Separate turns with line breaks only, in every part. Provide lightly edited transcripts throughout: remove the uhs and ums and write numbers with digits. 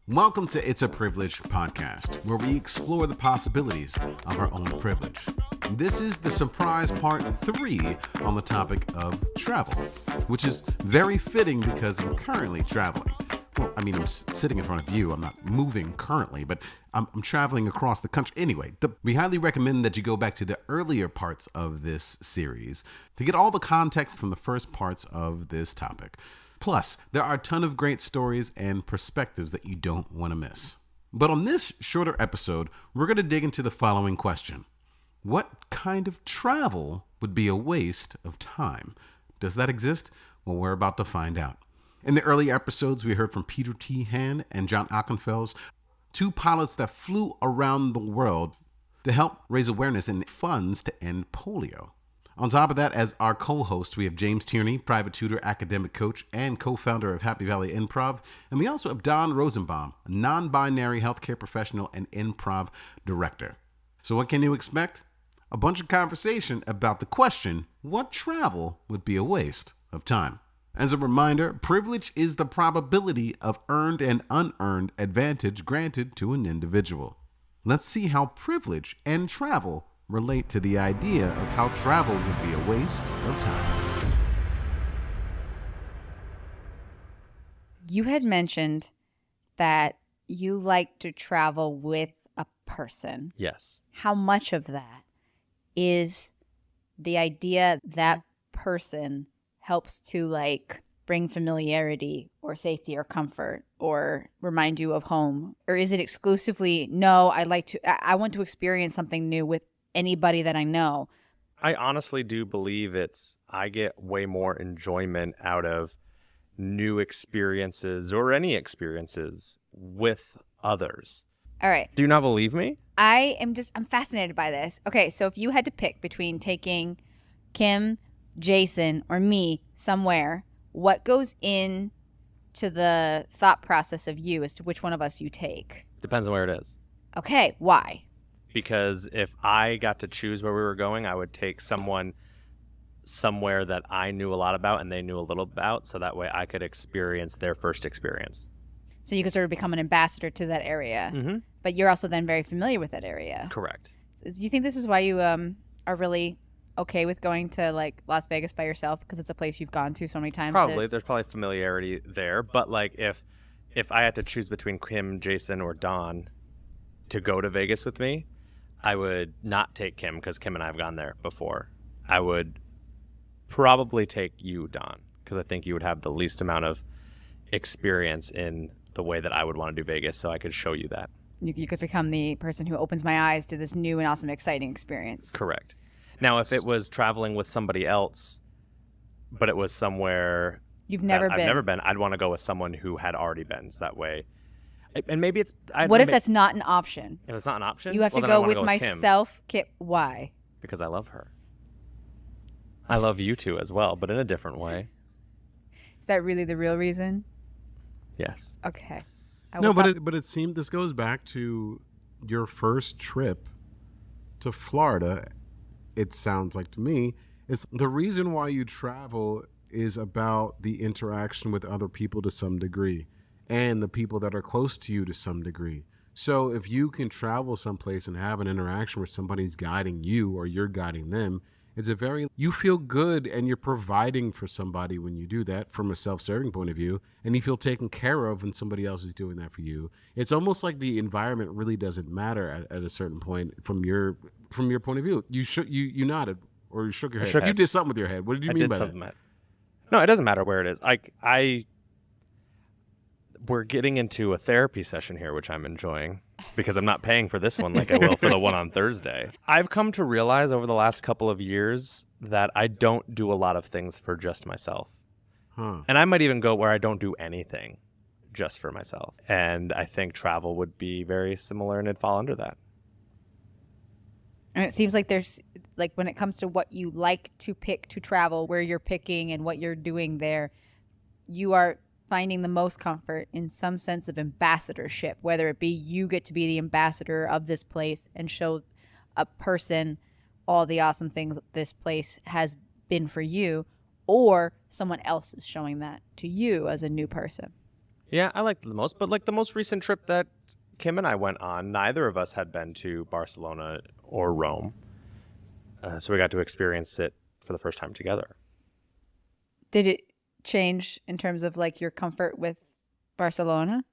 Welcome to It's a Privilege podcast, where we explore the possibilities of our own privilege. This is the surprise part 3 on the topic of travel, which is very fitting because I'm currently traveling. Well, I mean, I'm sitting in front of you. I'm not moving currently, but I'm traveling across the country. Anyway, we highly recommend that you go back to the earlier parts of this series to get all the context from the first parts of this topic. Plus, there are a ton of great stories and perspectives that you don't want to miss. But on this shorter episode, we're going to dig into the following question. What kind of travel would be a waste of time? Does that exist? Well, we're about to find out. In the early episodes, we heard from Peter Teehan and John Ockenfels, 2 pilots that flew around the world to help raise awareness and funds to end polio. On top of that, as our co-host, we have James Tierney, private tutor, academic coach, and co-founder of Happy Valley Improv. And we also have Don Rosenbaum, a non-binary healthcare professional and improv director. So what can you expect? A bunch of conversation about the question, what travel would be a waste of time? As a reminder, privilege is the probability of earned and unearned advantage granted to an individual. Let's see how privilege and travel relate to the idea of how travel would be a waste of time.
You had mentioned that you like to travel with a person.
Yes.
How much of that is the idea that person helps to bring familiarity or safety or comfort or remind you of home? Or is it exclusively, no, I want to experience something new with anybody that I know?
I honestly do believe I get way more enjoyment out of new experiences or any experiences with others.
All right.
Do you not believe me?
I'm fascinated by this. Okay, so if you had to pick between taking Kim, Jason, or me somewhere, what goes in to the thought process of you as to which one of us you take?
Depends on where it is.
Okay, why?
Because if I got to choose where we were going, I would take someone somewhere that I knew a lot about and they knew a little about, so that way I could experience their first experience.
So you could sort of become an ambassador to that area.
Mm-hmm.
But you're also then very familiar with that area.
Correct.
Do you think this is why you are really okay with going to Las Vegas by yourself, because it's a place you've gone to so many times?
Probably. There's probably familiarity there. But if I had to choose between Kim, Jason, or Don to go to Vegas with me, I would not take Kim because Kim and I have gone there before. I would probably take you, Don, because I think you would have the least amount of experience in the way that I would want to do Vegas, so I could show you that.
You could become the person who opens my eyes to this new and awesome, exciting experience.
Correct. Now, if it was traveling with somebody else, but it was somewhere
I've never been,
I'd want to go with someone who had already been, so that way. And maybe it's...
What if that's not an option?
If it's not an option?
You have to go with myself. Why?
Because I love her. I love you too as well, but in a different way.
Is that really the real reason?
Yes.
Okay.
But it seemed this goes back to your first trip to Florida. It sounds like to me, it's the reason why you travel is about the interaction with other people to some degree, and the people that are close to you to some degree. So if you can travel someplace and have an interaction where somebody's guiding you or you're guiding them, you feel good and you're providing for somebody when you do that from a self-serving point of view, and you feel taken care of when somebody else is doing that for you. It's almost like the environment really doesn't matter at a certain point from your point of view. You nodded or you shook your head. You did something with your head. What did you mean by that?
No, it doesn't matter where it is. We're getting into a therapy session here, which I'm enjoying because I'm not paying for this one like I will for the one on Thursday. I've come to realize over the last couple of years that I don't do a lot of things for just myself. And I might even go where I don't do anything just for myself. And I think travel would be very similar and it'd fall under that.
And it seems like there's, when it comes to what you like to pick to travel, where you're picking and what you're doing there, you are finding the most comfort in some sense of ambassadorship, whether it be you get to be the ambassador of this place and show a person all the awesome things this place has been for you, or someone else is showing that to you as a new person.
Yeah, I liked it the most. But like the most recent trip that Kim and I went on, neither of us had been to Barcelona or Rome. So we got to experience it for the first time together.
Did it change in terms of like your comfort with Barcelona?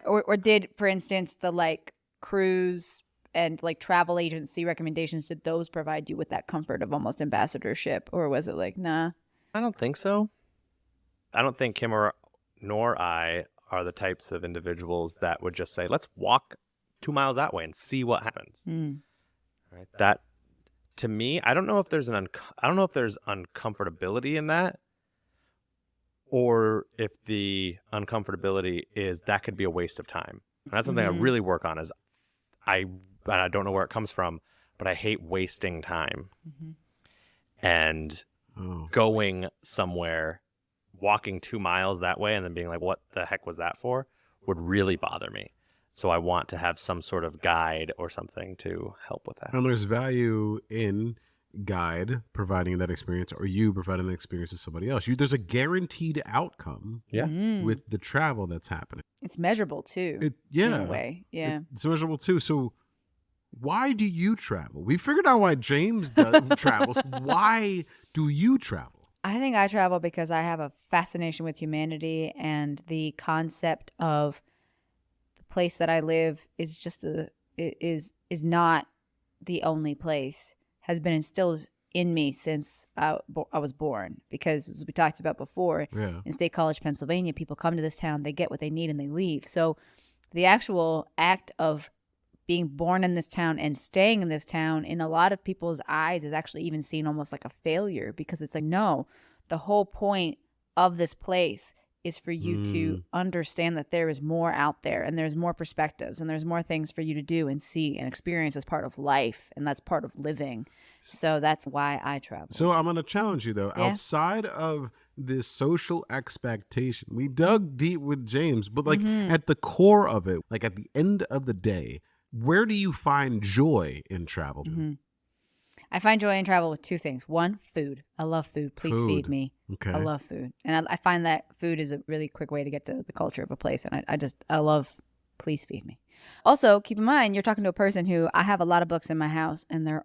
Or did, for instance, the like cruise and like travel agency recommendations, did those provide you with that comfort of almost ambassadorship? Or was it like, nah?
I don't think so. I don't think Kim nor I are the types of individuals that would just say, let's walk 2 miles that way and see what happens. Right? That, to me, I don't know if there's uncomfortability in that, or if the uncomfortability is that could be a waste of time. And that's something I really work on. Is I don't know where it comes from, but I hate wasting time. And going somewhere, walking 2 miles that way, and then being like, "What the heck was that for?" would really bother me. So I want to have some sort of guide or something to help with that.
And there's value in guide providing that experience, or you providing the experience to somebody else. There's a guaranteed outcome with the travel that's happening.
It's measurable too. In a way. Yeah.
It's measurable too. So why do you travel? We figured out why James travels. Why do you travel?
I think I travel because I have a fascination with humanity, and the concept of the place that I live is just is not the only place. Has been instilled in me since I was born, because as we talked about before, in State College, Pennsylvania, people come to this town, they get what they need, and they leave. So the actual act of being born in this town and staying in this town, in a lot of people's eyes, is actually even seen almost like a failure, because it's like, no, the whole point of this place is for you to understand that there is more out there, and there's more perspectives, and there's more things for you to do and see and experience as part of life, and that's part of living. So that's why I travel.
So I'm going to challenge you, though. Outside of this social expectation, we dug deep with James, but like at the core of it, like at the end of the day, where do you find joy in travel?
I find joy in travel with two things. One, food. I love food. Please feed me.
Okay.
I love food. And I find that food is a really quick way to get to the culture of a place. And I love, please feed me. Also, keep in mind, you're talking to a person who, I have a lot of books in my house, and they're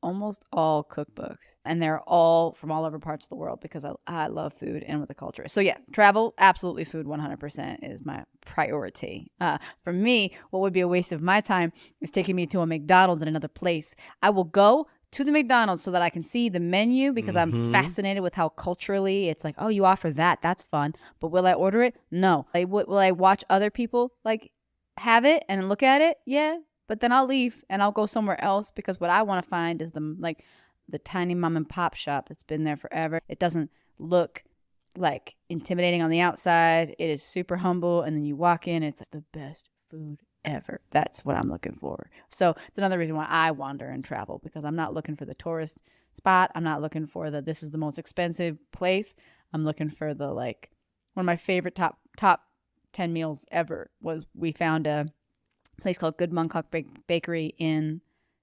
almost all cookbooks. And they're all from all over parts of the world, because I love food and what the culture is. So yeah, travel, absolutely food 100% is my priority. For me, what would be a waste of my time is taking me to a McDonald's in another place. I will go to the McDonald's so that I can see the menu, because I'm fascinated with how culturally it's like, oh, you offer that. That's fun. But will I order it? No. Will I watch other people like have it and look at it? Yeah. But then I'll leave and I'll go somewhere else, because what I want to find is the tiny mom and pop shop that's been there forever. It doesn't look like intimidating on the outside. It is super humble. And then you walk in, it's the best food ever. That's what I'm looking for. So it's another reason why I wander and travel, because I'm not looking for the tourist spot. I'm not looking for this is the most expensive place. I'm looking for the one of my favorite top 10 meals ever was, we found a place called Good Montauk Bakery in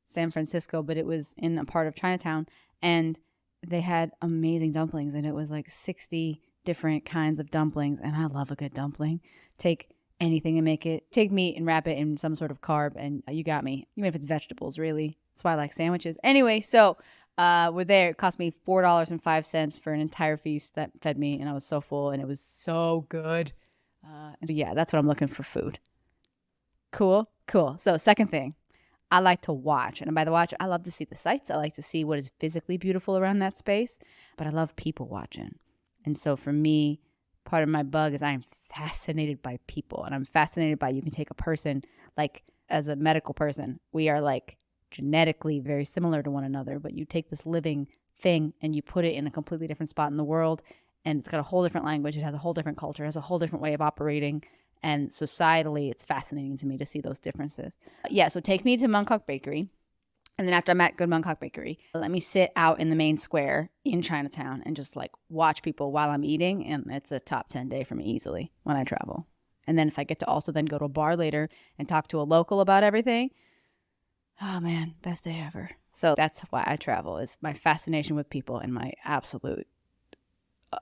San Francisco, but it was in a part of Chinatown, and they had amazing dumplings, and it was like 60 different kinds of dumplings, and I love a good dumpling. Take anything and take meat and wrap it in some sort of carb, and you got me. Even if it's vegetables, really. That's why I like sandwiches. Anyway, so we're there. It cost me $4.05 for an entire feast that fed me, and I was so full, and it was so good. Yeah, that's what I'm looking for, food. Cool. So second thing, I like to watch. And by the watch, I love to see the sights. I like to see what is physically beautiful around that space. But I love people watching. And so for me, part of my bug is I am fascinated by people. And I'm fascinated by, you can take a person, like as a medical person, we are like genetically very similar to one another. But you take this living thing and you put it in a completely different spot in the world. And it's got a whole different language. It has a whole different culture. It has a whole different way of operating. And societally, it's fascinating to me to see those differences. Yeah, so take me to Montauk Bakery. And then after I'm at Good Montauk Bakery, let me sit out in the main square in Chinatown and just watch people while I'm eating. And it's a top 10 day for me easily when I travel. And then if I get to also then go to a bar later and talk to a local about everything, oh man, best day ever. So that's why I travel, is my fascination with people and my absolute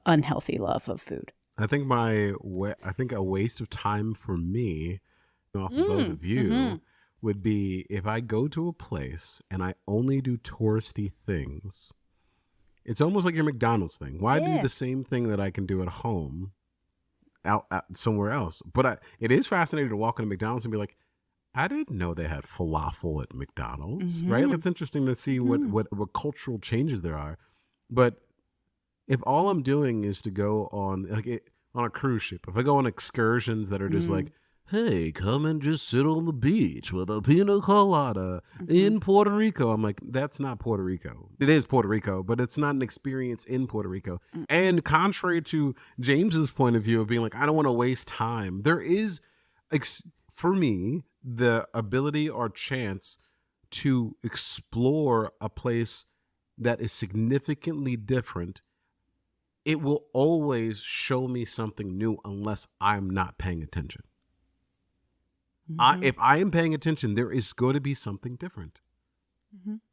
unhealthy love of food.
I think a waste of time for me, off of both of you, would be if I go to a place and I only do touristy things. It's almost like your McDonald's thing. Why do the same thing that I can do at home out somewhere else? But it is fascinating to walk into McDonald's and be like, I didn't know they had falafel at McDonald's, right? It's interesting to see what cultural changes there are. But if all I'm doing is to go on on a cruise ship, if I go on excursions that are just like, hey, come and just sit on the beach with a pina colada in Puerto Rico. I'm like, that's not Puerto Rico. It is Puerto Rico, but it's not an experience in Puerto Rico. And contrary to James's point of view of being like, I don't want to waste time, there is, for me, the ability or chance to explore a place that is significantly different. It will always show me something new unless I'm not paying attention. If I am paying attention, there is going to be something different.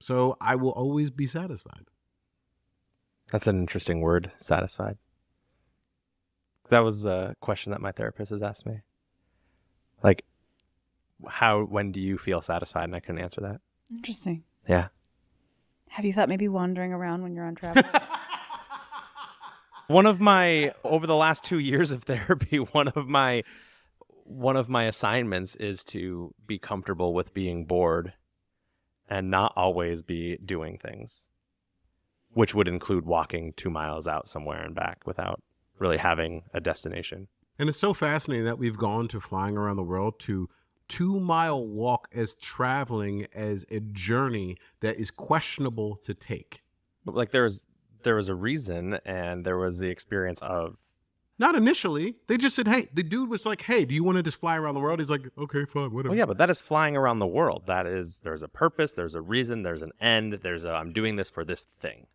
So I will always be satisfied.
That's an interesting word, satisfied. That was a question that my therapist has asked me. Like, when do you feel satisfied? And I couldn't answer that.
Interesting.
Yeah.
Have you thought maybe wandering around when you're on travel?
Over the last 2 years of therapy, one of my assignments is to be comfortable with being bored and not always be doing things, which would include walking 2 miles out somewhere and back without really having a destination.
And it's so fascinating that we've gone to flying around the world to 2-mile walk as traveling as a journey that is questionable to take.
Like there was a reason, and there was the experience of.
Not initially. They just said, hey, the dude was like, hey, do you want to just fly around the world? He's like, okay, fine, whatever.
Well, yeah, but that is flying around the world. There's a purpose, there's a reason, there's an end, I'm doing this for this thing.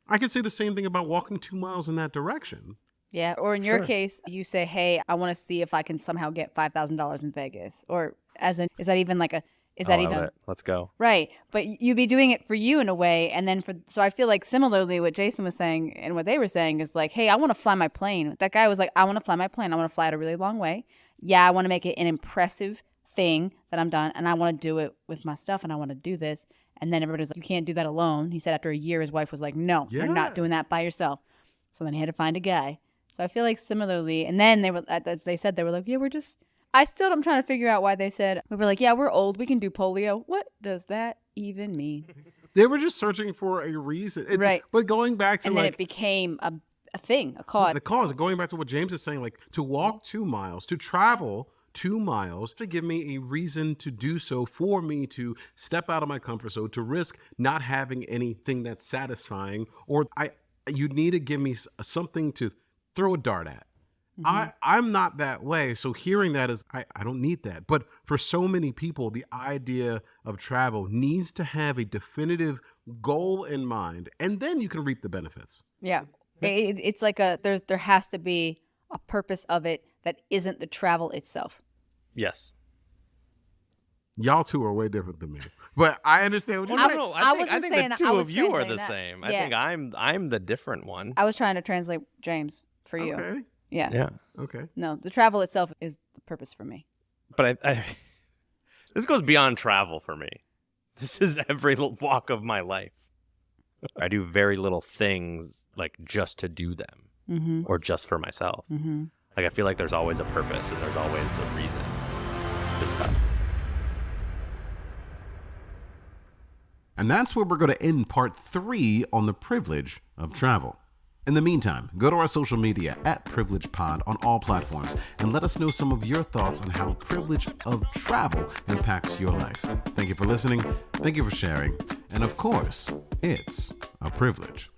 I could say the same thing about walking 2 miles in that direction.
Yeah, or in your case, you say, hey, I want to see if I can somehow get $5,000 in Vegas. Or is that even like a... Is that even?
Let's go.
Right. But you'd be doing it for you in a way. And then so I feel like similarly what Jason was saying and what they were saying is like, hey, I want to fly my plane. That guy was like, I want to fly my plane. I want to fly it a really long way. Yeah, I want to make it an impressive thing that I'm done. And I want to do it with my stuff. And I want to do this. And then everybody's like, you can't do that alone. He said after a year, his wife was like, no, you're not doing that by yourself. So then he had to find a guy. So I feel like similarly. And then as they said, they were like, yeah, I'm trying to figure out why they said, we were like, yeah, we're old. We can do polio. What does that even mean?
They were just searching for a reason. Right. But going back to
and then it became a thing, a cause.
The cause, going back to what James is saying, like to walk 2 miles, to travel 2 miles, to give me a reason to do so, for me to step out of my comfort zone, to risk not having anything that's satisfying, or you need to give me something to throw a dart at. I'm not that way. So hearing that is, I don't need that. But for so many people, the idea of travel needs to have a definitive goal in mind, and then you can reap the benefits.
Yeah. It's like there has to be a purpose of it that isn't the travel itself.
Yes.
Y'all two are way different than me, but I understand what you're saying.
I think the two of you are the same. Yeah. I think I'm the different one.
I was trying to translate James for you.
Okay.
Yeah.
Yeah.
Okay.
No, the travel itself is the purpose for me.
But this goes beyond travel for me. This is every walk of my life. I do very little things like just to do them or just for myself. Like I feel like there's always a purpose and there's always a reason.
And that's where we're going to end part 3 on the privilege of travel. In the meantime, go to our social media @PrivilegePod on all platforms and let us know some of your thoughts on how privilege of travel impacts your life. Thank you for listening. Thank you for sharing. And of course, it's a privilege.